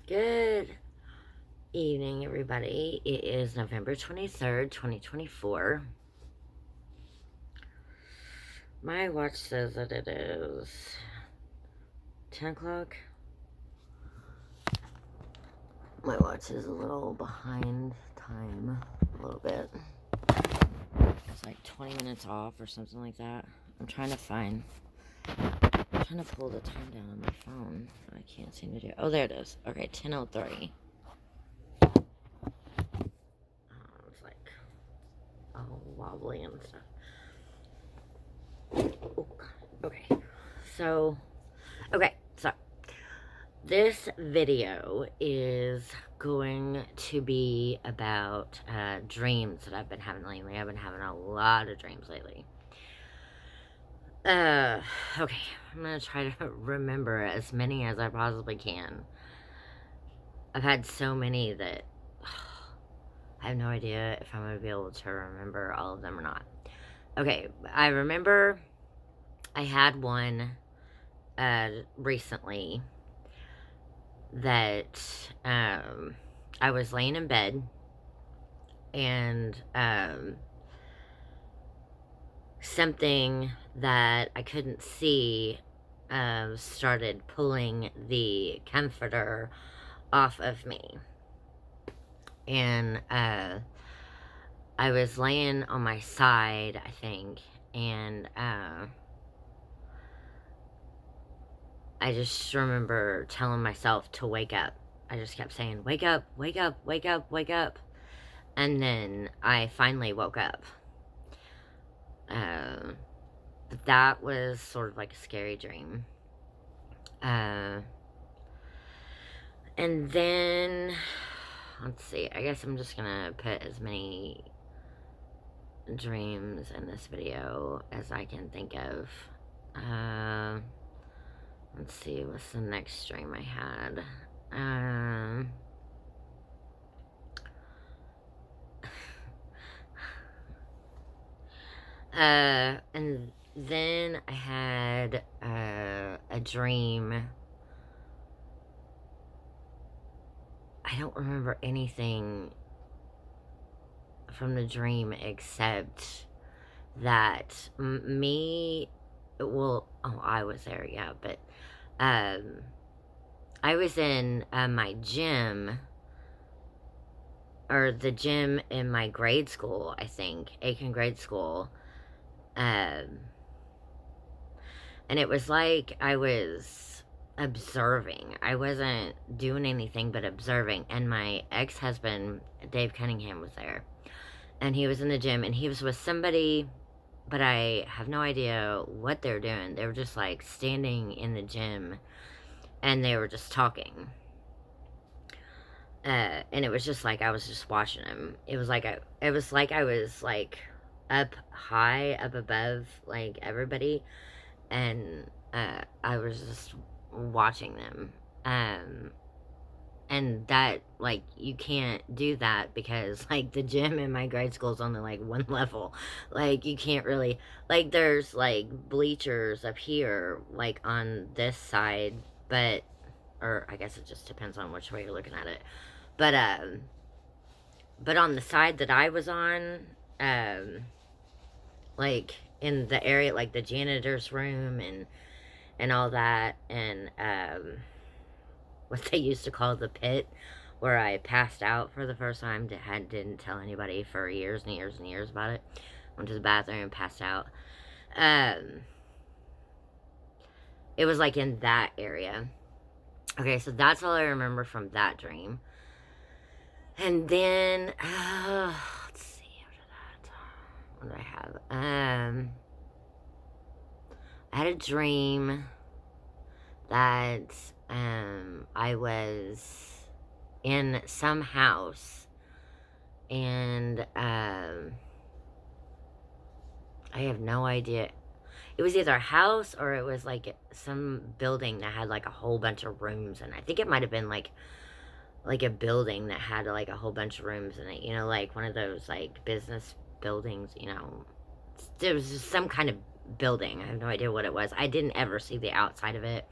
Good evening, everybody. It is November 23rd, 2024. My watch says that it is 10 o'clock. My watch is a little behind time, a little bit. It's like 20 minutes off or something like that. I'm trying to pull the time down on my phone. I can't seem to do it. Oh, there it is. Okay, 10:03. It's like all wobbly and stuff. Oh, God. Okay. So this video is going to be about dreams that I've been having lately. I've been having a lot of dreams lately. Okay, I'm gonna try to remember as many as I possibly can. I've had so many that I have no idea if I'm gonna be able to remember all of them or not. Okay, I remember I had one recently that I was laying in bed and something that I couldn't see started pulling the comforter off of me. And I was laying on my side, I think, and I just remember telling myself to wake up. I just kept saying, wake up, wake up, wake up, wake up. And then I finally woke up. But that was sort of like a scary dream. And then, let's see, I guess I'm just gonna put as many dreams in this video as I can think of. Let's see, what's the next dream I had? And then I had a dream. I don't remember anything from the dream except that I was there, yeah, but I was in my gym, or the gym in my grade school, I think, Aiken grade school, and it was like I was observing. I wasn't doing anything but observing, and my ex-husband, Dave Cunningham, was there, and he was in the gym, and he was with somebody, but I have no idea what they were doing. They were just like standing in the gym, and they were just talking. And it was just like I was just watching him. It was like I was like up high, up above like everybody, and I was just watching them. And that, like, you can't do that because, like, the gym in my grade school is only, like, one level. Like, you can't really, like, there's, like, bleachers up here, like, on this side, but, or I guess it just depends on which way you're looking at it. But on the side that I was on, like, in the area, like, the janitor's room and all that, and, what they used to call the pit, where I passed out for the first time. Didn't tell anybody for years and years and years about it. Went to the bathroom and passed out. It was like in that area. Okay, so that's all I remember from that dream. And then, let's see, after that, what did I have? I had a dream that I was in some house, and I have no idea. It was either a house or it was like some building that had like a whole bunch of rooms, and I think it might have been like a building that had like a whole bunch of rooms in it, you know, like one of those like business buildings, you know. There was just some kind of building. I have no idea what it was. I didn't ever see the outside of it.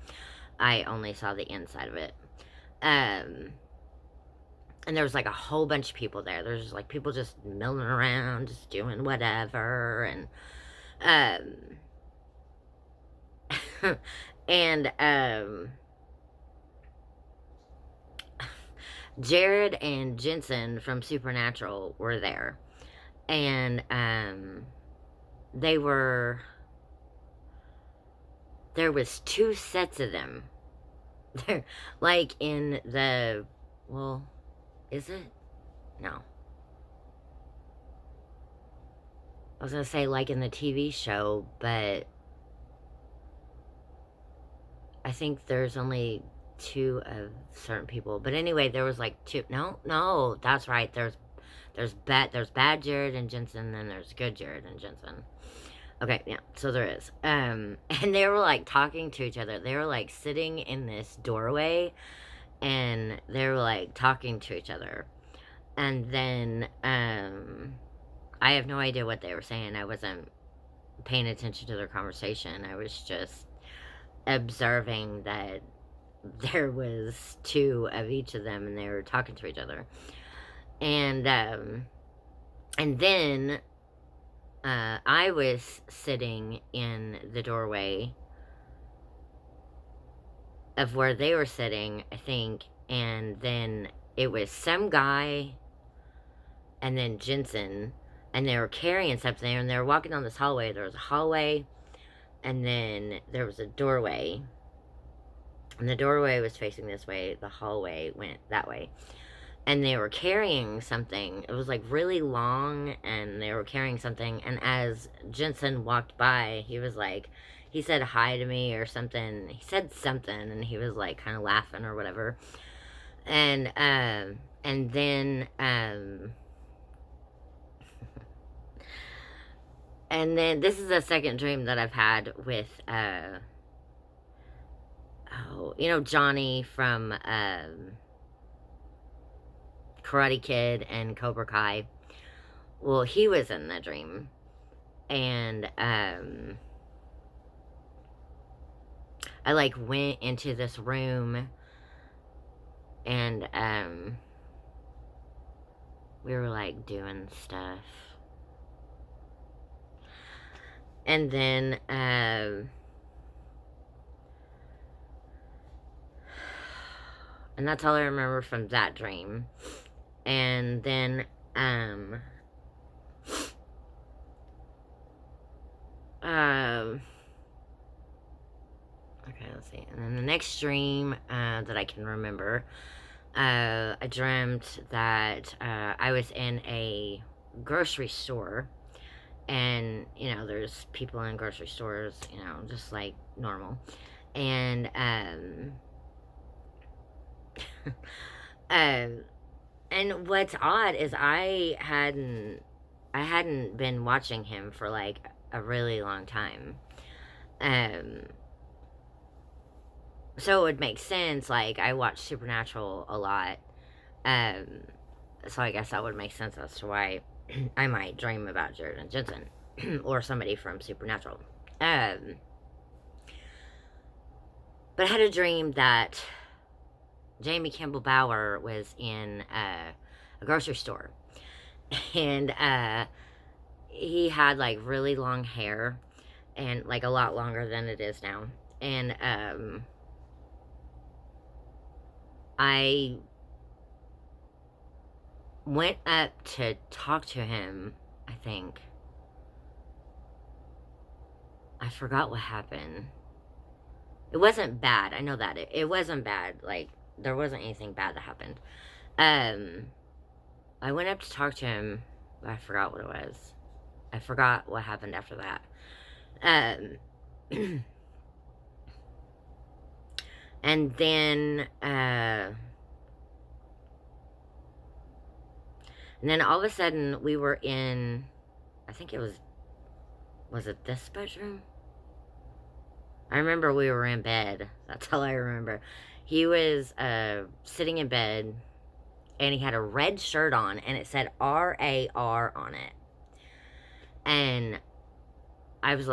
I only saw the inside of it. Um, and there was like a whole bunch of people there. There's just like people just milling around, just doing whatever, and Jared and Jensen from Supernatural were there, and they were there was two sets of them. They're like in the, well, is it? No. I was gonna say like in the TV show, but I think there's only two of certain people. But anyway, there was like two. No, that's right. There's bad Jared and Jensen, and there's good Jared and Jensen. Okay, yeah, so there is. And they were like talking to each other. They were like sitting in this doorway, and they were like talking to each other. And then I have no idea what they were saying. I wasn't paying attention to their conversation. I was just observing that there was two of each of them, and they were talking to each other. And then I was sitting in the doorway of where they were sitting, I think, and then it was some guy and then Jensen, and they were carrying something, and they were walking down this hallway. There was a hallway, and then there was a doorway, and the doorway was facing this way. The hallway went that way, and they were carrying something. It was like really long, and they were carrying something. And as Jensen walked by, he was like, he said hi to me or something. He said something, and he was like kind of laughing or whatever. And then and then this is the second dream that I've had with Johnny from Karate Kid and Cobra Kai. Well, he was in the dream, and I like went into this room, and we were like doing stuff, and then and that's all I remember from that dream. And then okay, let's see. And then the next dream that I can remember, I dreamt that I was in a grocery store, and there's people in grocery stores, just like normal, and and what's odd is I hadn't been watching him for like a really long time. So it would make sense, like I watch Supernatural a lot. So I guess that would make sense as to why I might dream about Jared and Jensen or somebody from Supernatural. But I had a dream that Jamie Campbell Bower was in a grocery store, and he had like really long hair, and like a lot longer than it is now, and I went up to talk to him. I think I forgot what happened. It wasn't bad. I know that it wasn't bad. Like there wasn't anything bad that happened. I went up to talk to him, but I forgot what it was. I forgot what happened after that. And then all of a sudden we were in, I think it was it this bedroom? I remember we were in bed. That's all I remember. He was sitting in bed, and he had a red shirt on, and it said RAR on it. And I was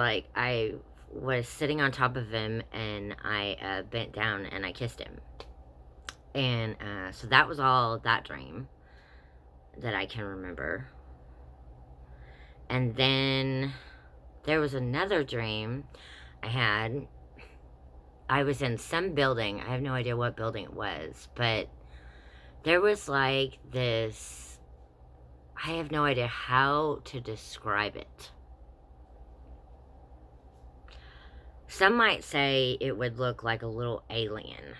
sitting on top of him, and I bent down and I kissed him. And so that was all that dream that I can remember. And then there was another dream I had. I was in some building. I have no idea what building it was, but there was like this. I have no idea how to describe it. Some might say it would look like a little alien.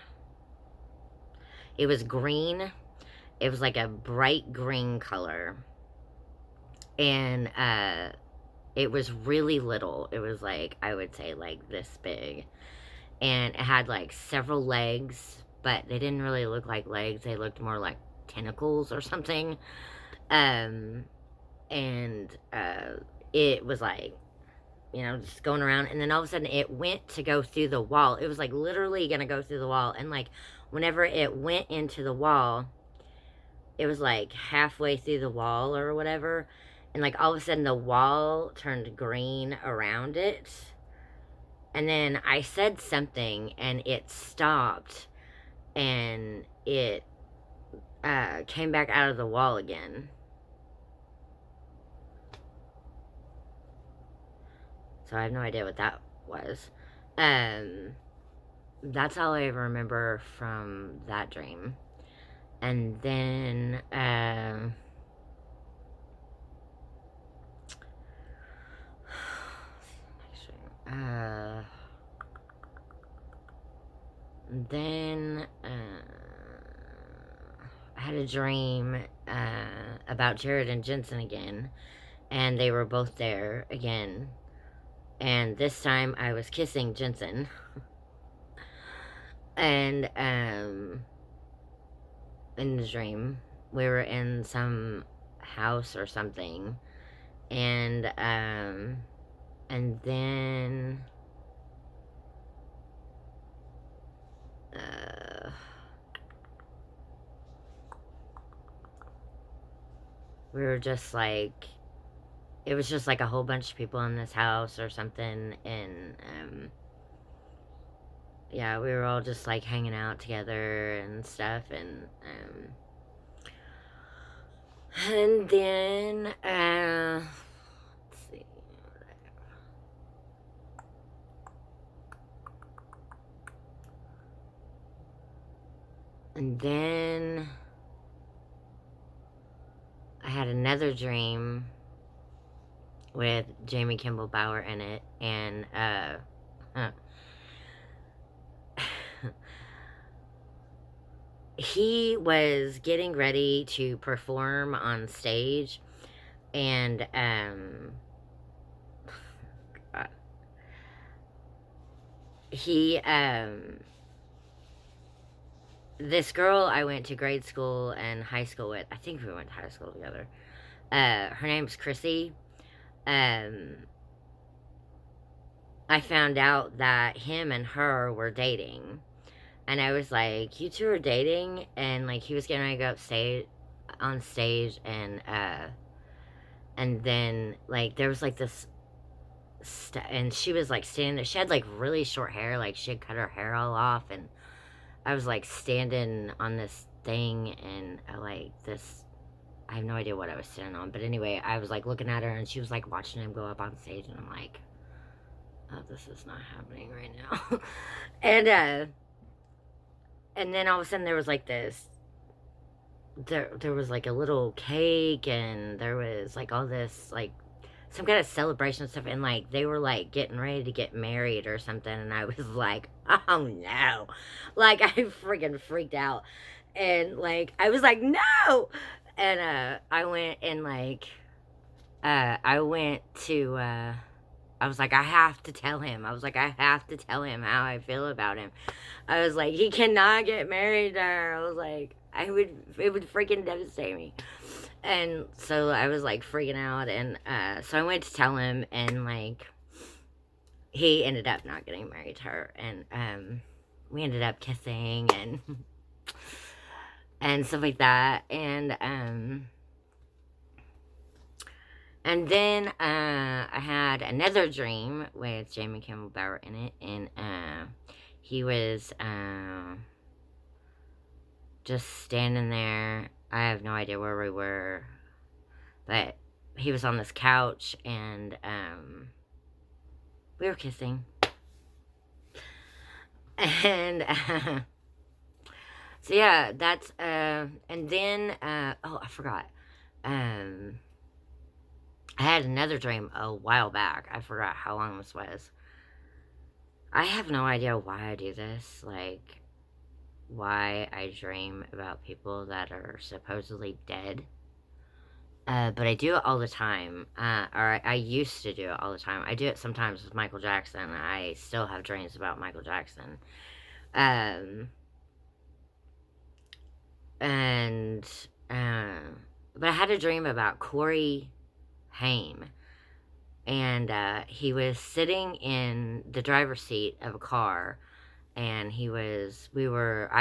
It was green. It was like a bright green color. And it was really little. It was like, I would say, like this big. And it had like several legs, but they didn't really look like legs. They looked more like tentacles or something. And it was like, just going around. And then all of a sudden it went to go through the wall. It was like literally going to go through the wall. And like whenever it went into the wall, it was like halfway through the wall or whatever. And like all of a sudden the wall turned green around it. And then I said something and it stopped and it came back out of the wall again. So I have no idea what that was. That's all I ever remember from that dream. And then then I had a dream about Jared and Jensen again, and they were both there again. And this time I was kissing Jensen. And in the dream, we were in some house or something. And then we were just like, it was just like a whole bunch of people in this house or something. And yeah, we were all just like hanging out together and stuff. And then let's see. And then I had another dream with Jamie Kimball Bower in it, and he was getting ready to perform on stage, and he this girl I went to grade school and high school with, I think we went to high school together, her name's Chrissy. I found out that him and her were dating, and I was like, you two are dating? And like he was getting ready to go on stage, and then like there was like this and she was like standing there. She had like really short hair, like she had cut her hair all off, and I was like standing on this thing, and I have no idea what I was standing on, but anyway, I was like looking at her, and she was like watching him go up on stage, and I'm like, oh, this is not happening right now. And then all of a sudden there was like this, there was like a little cake, and there was like all this like some kind of celebration stuff, and like they were like getting ready to get married or something, and I was like, oh no, like I freaking freaked out, and like I was like, no. And I went and like I went to I was like, I have to tell him. I was like, I have to tell him how I feel about him. I was like, he cannot get married there. I was like, it would freaking devastate me. And so I was like freaking out, and so I went to tell him, and like he ended up not getting married to her, and we ended up kissing and stuff like that. And then I had another dream with Jamie Kimball Bower in it, and he was just standing there. I have no idea where we were, but he was on this couch, and we were kissing. And so yeah, that's and then oh, I forgot. Um I had another dream a while back. I forgot how long this was. I have no idea why I do this, like why I dream about people that are supposedly dead. But I do it all the time. Or I used to do it all the time. I do it sometimes with Michael Jackson. I still have dreams about Michael Jackson. Um, and, but I had a dream about Corey Haim. And he was sitting in the driver's seat of a car. And I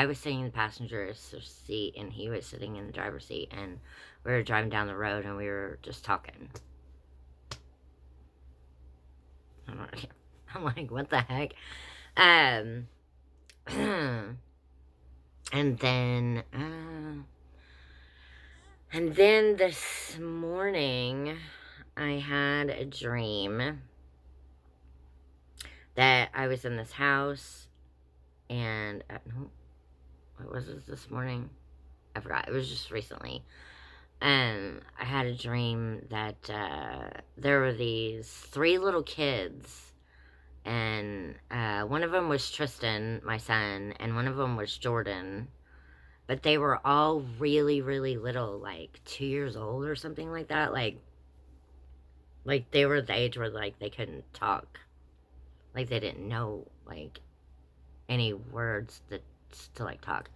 was sitting in the passenger seat, and he was sitting in the driver's seat. And we were driving down the road, and we were just talking. I'm like, what the heck? And then, this morning, I had a dream that I was in this house, and, no, what was this morning? I forgot. It was just recently. I had a dream that, there were these 3 little kids, and one of them was Tristan, my son, and one of them was Jordan, but they were all really, really little, like 2 years old or something like that. Like they were the age where like they couldn't talk, like they didn't know like any words to like talk.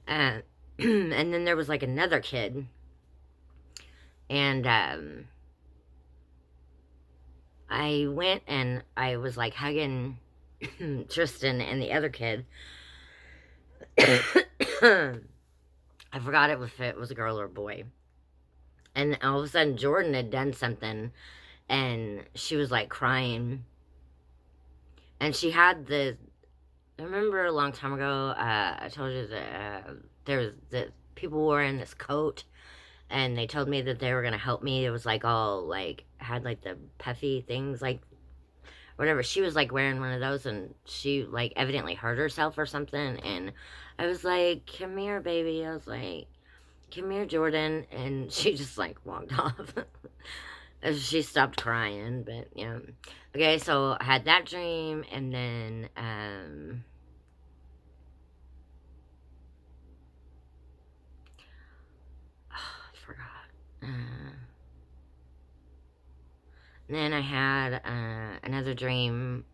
And then there was like another kid, and I went and I was like hugging Tristan and the other kid. I forgot if it was a girl or a boy. And all of a sudden, Jordan had done something, and she was like crying. And she had I remember a long time ago, I told you that there was that people were in this coat, and they told me that they were gonna help me. It was like all like had like the puffy things, like whatever. She was like wearing one of those, and she like evidently hurt herself or something. And I was like, "Come here, baby." I was like, "Come here, Jordan," and she just like walked off. She stopped crying, but yeah. Okay, so I had that dream, and then I forgot. Then I had another dream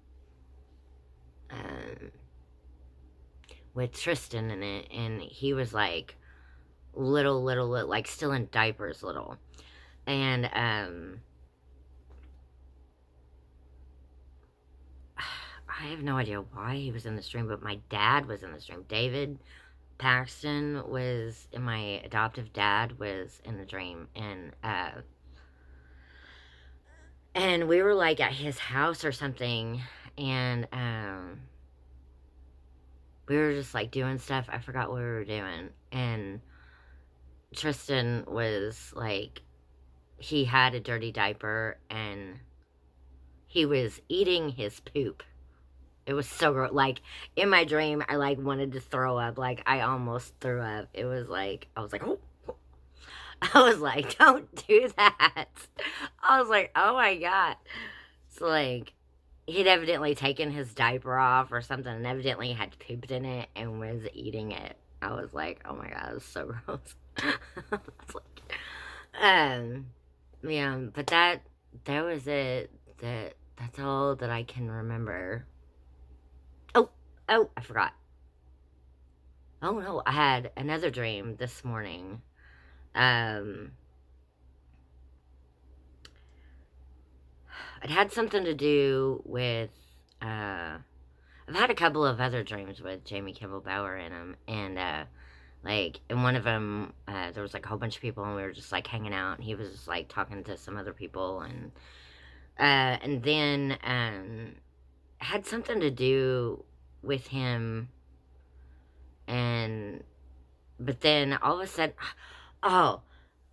with Tristan in it, and he was like little, like still in diapers, little. And I have no idea why he was in this dream, but my dad was in this dream. David Paxton was, and my adoptive dad was in the dream, and we were like at his house or something, and we were just like doing stuff. I forgot what we were doing, and Tristan was like, he had a dirty diaper, and he was eating his poop. It was so gross. Like, in my dream, I, like, wanted to throw up. Like, I almost threw up. It was like, I was like, oh. I was like, don't do that. I was like, oh my God. So, like, he'd evidently taken his diaper off or something, and evidently had pooped in it and was eating it. I was like, oh my God, it was so gross. It's like, yeah, but that was it. That's all that I can remember. Oh, I forgot. Oh no, I had another dream this morning. It had something to do with, I've had a couple of other dreams with Jamie Kimball Bower in them, and, like, in one of them, there was, like, a whole bunch of people, and we were just, like, hanging out, and he was just, like, talking to some other people, and then, had something to do with him and but then all of a sudden, oh,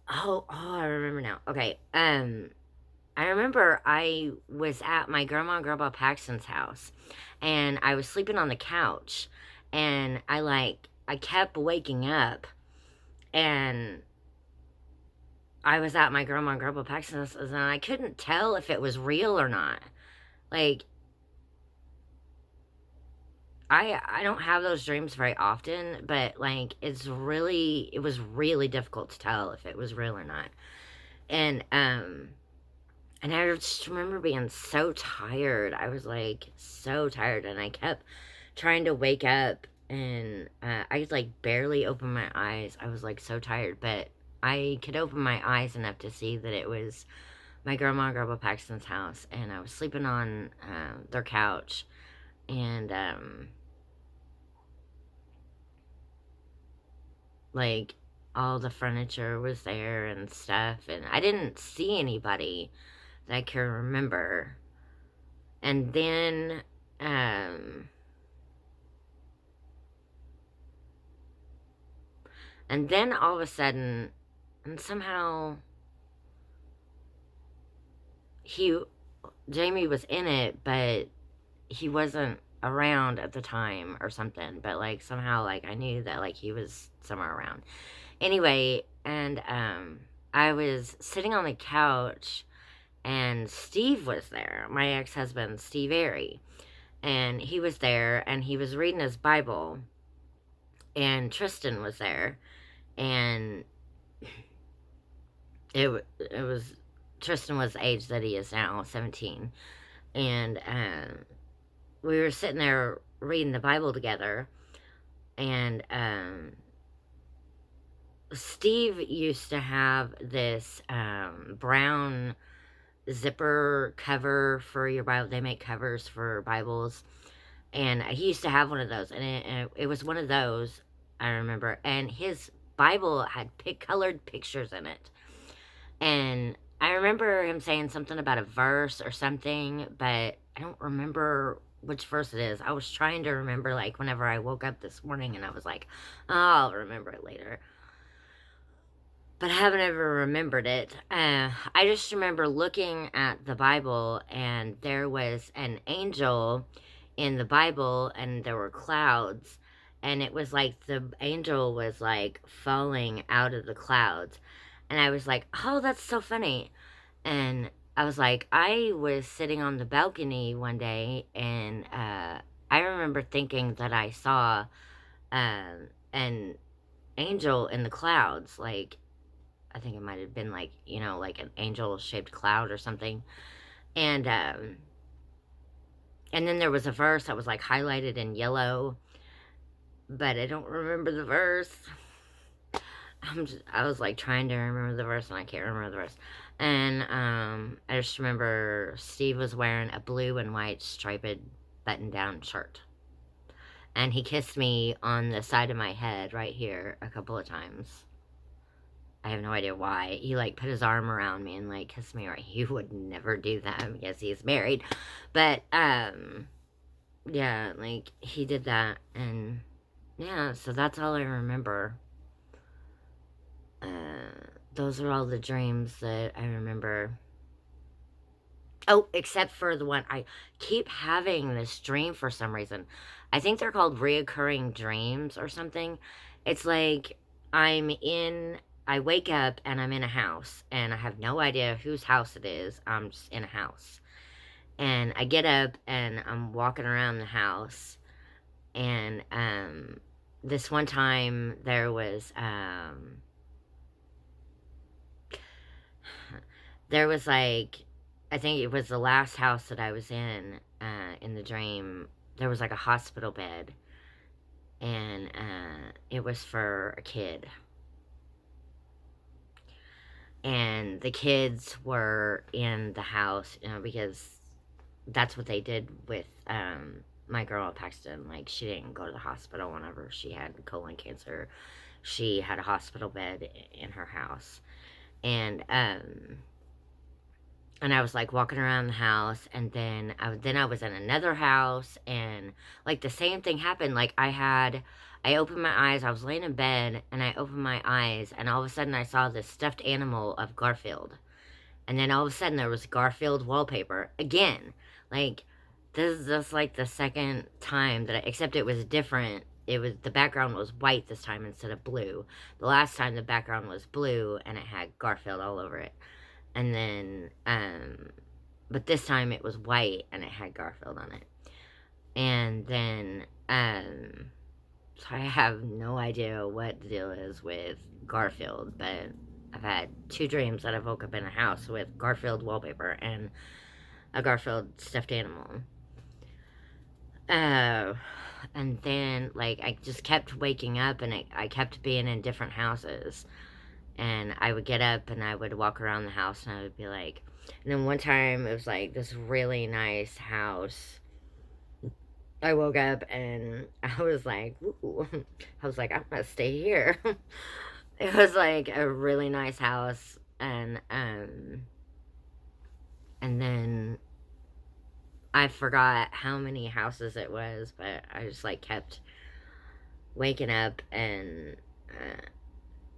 I remember now. Okay, I remember I was at my grandma and grandpa Paxton's house, and I was sleeping on the couch, and I kept waking up, and I was at my grandma and grandpa Paxton's house, and I couldn't tell if it was real or not. Like, I don't have those dreams very often, but like it was really difficult to tell if it was real or not. And and I just remember being so tired. I was like so tired, and I kept trying to wake up, and I could like barely open my eyes. I was like so tired, but I could open my eyes enough to see that it was my grandma and grandpa Paxton's house, and I was sleeping on their couch, and like all the furniture was there and stuff, and I didn't see anybody that I can remember. And then um and then all of a sudden, and somehow he Jamie was in it, but he wasn't around at the time or something, but like somehow like I knew that like he was somewhere around. Anyway, and I was sitting on the couch, and Steve was there, my ex-husband, Steve Airy, and he was there, and he was reading his Bible, and Tristan was there, and it was Tristan was the age that he is now, 17, and we were sitting there reading the Bible together, and Steve used to have this brown zipper cover for your Bible. They make covers for Bibles, and he used to have one of those, and it was one of those, I remember, and his Bible had colored pictures in it, and I remember him saying something about a verse or something, but I don't remember which verse it is. I was trying to remember, like, whenever I woke up this morning, and I was like, oh, I'll remember it later, but I haven't ever remembered it. I just remember looking at the Bible, and there was an angel in the Bible, and there were clouds, and it was like the angel was like falling out of the clouds, and I was like, oh, that's so funny. And I was like, I was sitting on the balcony one day, and I remember thinking that I saw an angel in the clouds, like I think it might have been like, like an angel shaped cloud or something. And then there was a verse that was like highlighted in yellow, but I don't remember the verse. I was like trying to remember the verse, and I can't remember the verse. And I just remember Steve was wearing a blue and white striped button down shirt. And he kissed me on the side of my head right here a couple of times. I have no idea why. He like put his arm around me and like kissed me right. He would never do that because he's married. But yeah, like he did that, and yeah, so that's all I remember. Those are all the dreams that I remember. Oh, except for the one, I keep having this dream for some reason. I think they're called reoccurring dreams or something. It's like I'm in, I wake up and I'm in a house, and I have no idea whose house it is. I'm just in a house. And I get up and I'm walking around the house, and this one time there was like, I think it was the last house that I was in the dream. There was like a hospital bed, and it was for a kid. And the kids were in the house, because that's what they did with my girl Paxton. Like, she didn't go to the hospital whenever she had colon cancer. She had a hospital bed in her house. And and I was like walking around the house, and then I was in another house, and like the same thing happened. Like I opened my eyes, I was laying in bed, and I opened my eyes, and all of a sudden I saw this stuffed animal of Garfield. And then all of a sudden there was Garfield wallpaper again. Like, this is just like the second time that except it was different. It was, the background was white this time instead of blue. The last time the background was blue and it had Garfield all over it. And then, but this time it was white and it had Garfield on it. And then, so I have no idea what the deal is with Garfield, but I've had 2 dreams that I've woke up in a house with Garfield wallpaper and a Garfield stuffed animal. Oh, and then, like, I just kept waking up, and I kept being in different houses. And I would get up and I would walk around the house, and I would be like, and then one time it was like this really nice house. I woke up and I was like, ooh. I was like, I'm gonna stay here. It was like a really nice house, and then I forgot how many houses it was, but I just like kept waking up, and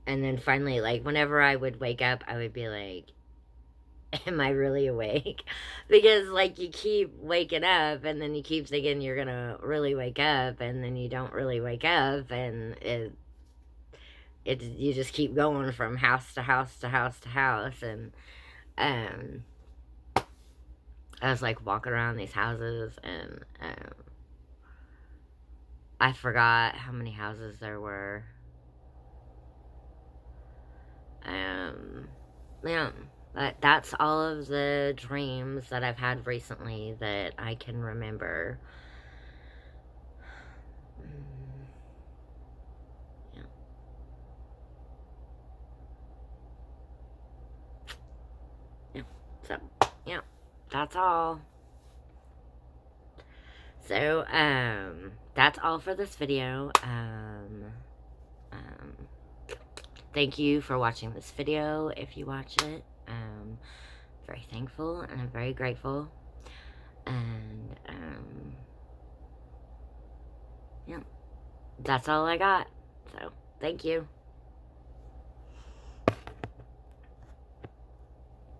then finally, like, whenever I would wake up, I would be like, am I really awake? Because, like, you keep waking up and then you keep thinking you're gonna really wake up, and then you don't really wake up, and you just keep going from house to house to house to house. And um I was like walking around these houses, and I forgot how many houses there were. Yeah, but that's all of the dreams that I've had recently that I can remember. Yeah. Yeah. So, yeah, that's all. So, that's all for this video. Thank you for watching this video. If you watch it, very thankful and I'm very grateful. And, yeah, that's all I got. So, thank you.